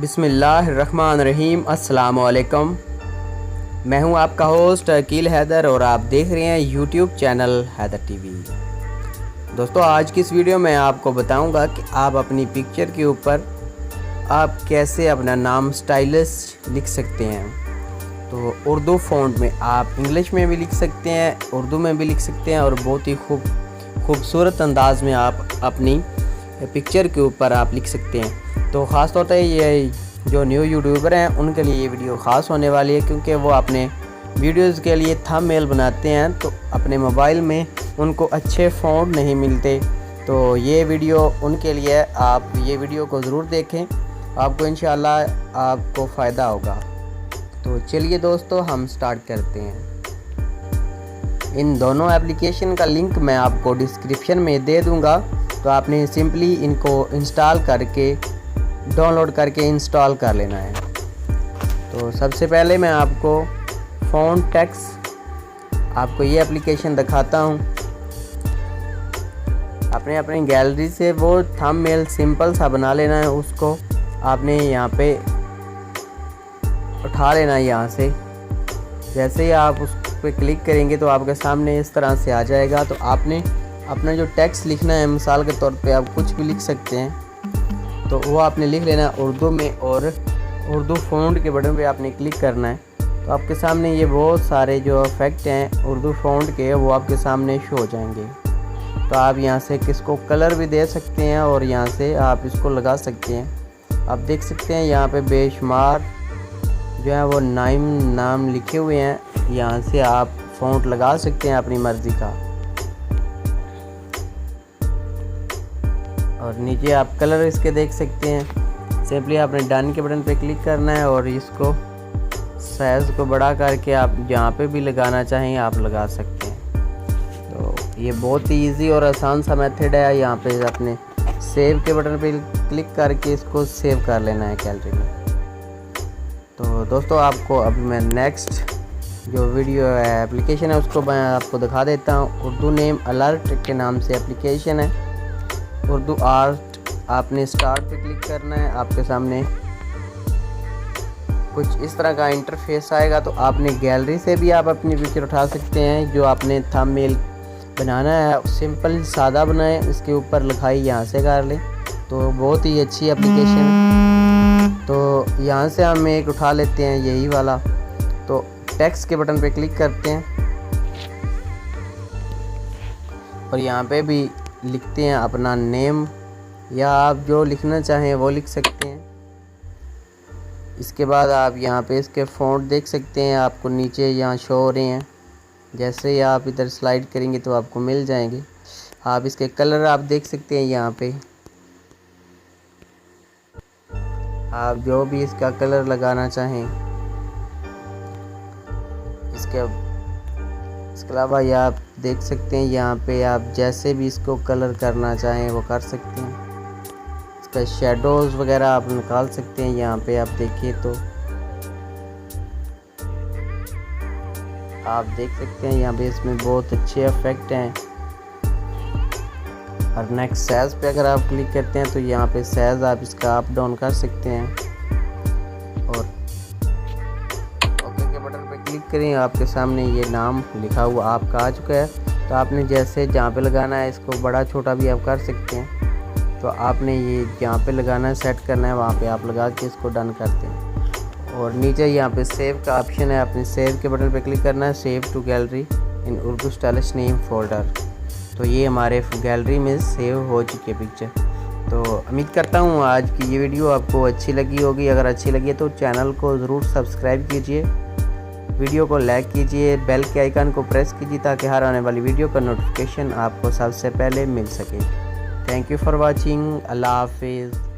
बिस्मिल्लाहिर्रहमानिर्रहीम। अस्सलाम वालेकुम। मैं हूं आपका होस्ट अकील हैदर और आप देख रहे हैं यूट्यूब चैनल हैदर टीवी। दोस्तों, आज की इस वीडियो में आपको बताऊंगा कि आप अपनी पिक्चर के ऊपर आप कैसे अपना नाम स्टाइलिश लिख सकते हैं। तो उर्दू फ़ॉन्ट में आप इंग्लिश में भी लिख सकते हैं, उर्दू में भी लिख सकते हैं और बहुत ही खूबसूरत अंदाज में आप अपनी पिक्चर के ऊपर आप लिख सकते हैं। तो ख़ास तौर पर ये जो न्यू यूट्यूबर हैं उनके लिए ये वीडियो ख़ास होने वाली है, क्योंकि वो अपने वीडियोस के लिए थंबनेल बनाते हैं तो अपने मोबाइल में उनको अच्छे फ़ॉन्ट नहीं मिलते। तो ये वीडियो उनके लिए, आप ये वीडियो को ज़रूर देखें, आपको इंशाल्लाह आपको फ़ायदा होगा। तो चलिए दोस्तों, हम स्टार्ट करते हैं। इन दोनों एप्लीकेशन का लिंक मैं आपको डिस्क्रिप्शन में दे दूँगा, तो आपने सिंपली इनको इंस्टॉल करके डाउनलोड करके इंस्टॉल कर लेना है। तो सबसे पहले मैं आपको फ़ॉन्ट टेक्स्ट आपको ये एप्लीकेशन दिखाता हूँ। आपने अपनी गैलरी से वो थंबनेल सिंपल सा बना लेना है, उसको आपने यहाँ पे उठा लेना है। यहाँ से जैसे ही आप उस पर क्लिक करेंगे तो आपके सामने इस तरह से आ जाएगा। तो आपने अपना जो टेक्स्ट लिखना है, मिसाल के तौर पे आप कुछ भी लिख सकते हैं, तो वो आपने लिख लेना है उर्दू में और उर्दू फ़ॉन्ट के बटन पे आपने क्लिक करना है। तो आपके सामने ये बहुत सारे जो इफेक्ट हैं उर्दू फ़ॉन्ट के, वो आपके सामने शो हो जाएंगे। तो आप यहाँ से किसको कलर भी दे सकते हैं और यहाँ से आप इसको लगा सकते हैं। आप देख सकते हैं यहाँ पे बेशुमार जो है वो नाम लिखे हुए हैं। यहाँ से आप फ़ॉन्ट लगा सकते हैं अपनी मर्ज़ी का। और नीचे आप कलर इसके देख सकते हैं। सिंपली आपने डन के बटन पे क्लिक करना है और इसको साइज़ को बड़ा करके आप जहाँ पे भी लगाना चाहें आप लगा सकते हैं। तो ये बहुत ही इजी और आसान सा मेथड है। यहाँ पे अपने सेव के बटन पे क्लिक करके इसको सेव कर लेना है गैलरी में। तो दोस्तों, आपको अभी मैं नेक्स्ट जो वीडियो है एप्लीकेशन है उसको मैं आपको दिखा देता हूँ। उर्दू नेम अलर्ट के नाम से एप्लीकेशन है, उर्दू आर्ट। आपने स्टार्ट पे क्लिक करना है, आपके सामने कुछ इस तरह का इंटरफेस आएगा। तो आपने गैलरी से भी आप अपनी पिक्चर उठा सकते हैं। जो आपने थंबनेल बनाना है सिंपल सादा बनाएं, इसके ऊपर लिखाई यहाँ से कर लें। तो बहुत ही अच्छी एप्लीकेशन है। तो यहाँ से हम एक उठा लेते हैं, यही वाला। तो टेक्स्ट के बटन पे क्लिक करते हैं और यहाँ पे भी लिखते हैं अपना नेम, या आप जो लिखना चाहें वो लिख सकते हैं। इसके बाद आप यहाँ पे इसके फ़ॉन्ट देख सकते हैं, आपको नीचे यहाँ शो हो रहे हैं। जैसे ही आप इधर स्लाइड करेंगे तो आपको मिल जाएंगे। आप इसके कलर आप देख सकते हैं। यहाँ पे आप जो भी इसका कलर लगाना चाहें, इसके अलावा ये आप देख सकते हैं यहाँ पे आप जैसे भी इसको कलर करना चाहें वो कर सकते हैं। इसका शेडोज़ वगैरह आप निकाल सकते हैं। यहाँ पे आप देखिए तो आप देख सकते हैं यहाँ पे इसमें बहुत अच्छे इफेक्ट हैं। और नेक्स्ट साइज़ पे अगर आप क्लिक करते हैं तो यहाँ पे साइज़ आप इसका अप डाउन कर सकते हैं। और ओके के बटन पे क्लिक करें, आपके सामने ये नाम लिखा हुआ आपका आ चुका है। तो आपने जैसे जहाँ पे लगाना है इसको बड़ा छोटा भी आप कर सकते हैं। तो आपने ये जहाँ पे लगाना है सेट करना है, वहाँ पे आप लगा के इसको डन करते हैं। और नीचे यहाँ पे सेव का ऑप्शन है, आपने सेव के बटन पे क्लिक करना है, save to gallery in Urdu stylish name folder. तो ये हमारे गैलरी में सेव हो चुकी है पिक्चर। तो उम्मीद करता हूँ आज की ये वीडियो आपको अच्छी लगी होगी। अगर अच्छी लगी है तो चैनल को ज़रूर सब्सक्राइब कीजिए, वीडियो को लाइक कीजिए, बेल के आइकन को प्रेस कीजिए ताकि हर आने वाली वीडियो का नोटिफिकेशन आपको सबसे पहले मिल सके। Thank you for watching. अल्लाह हाफिज़।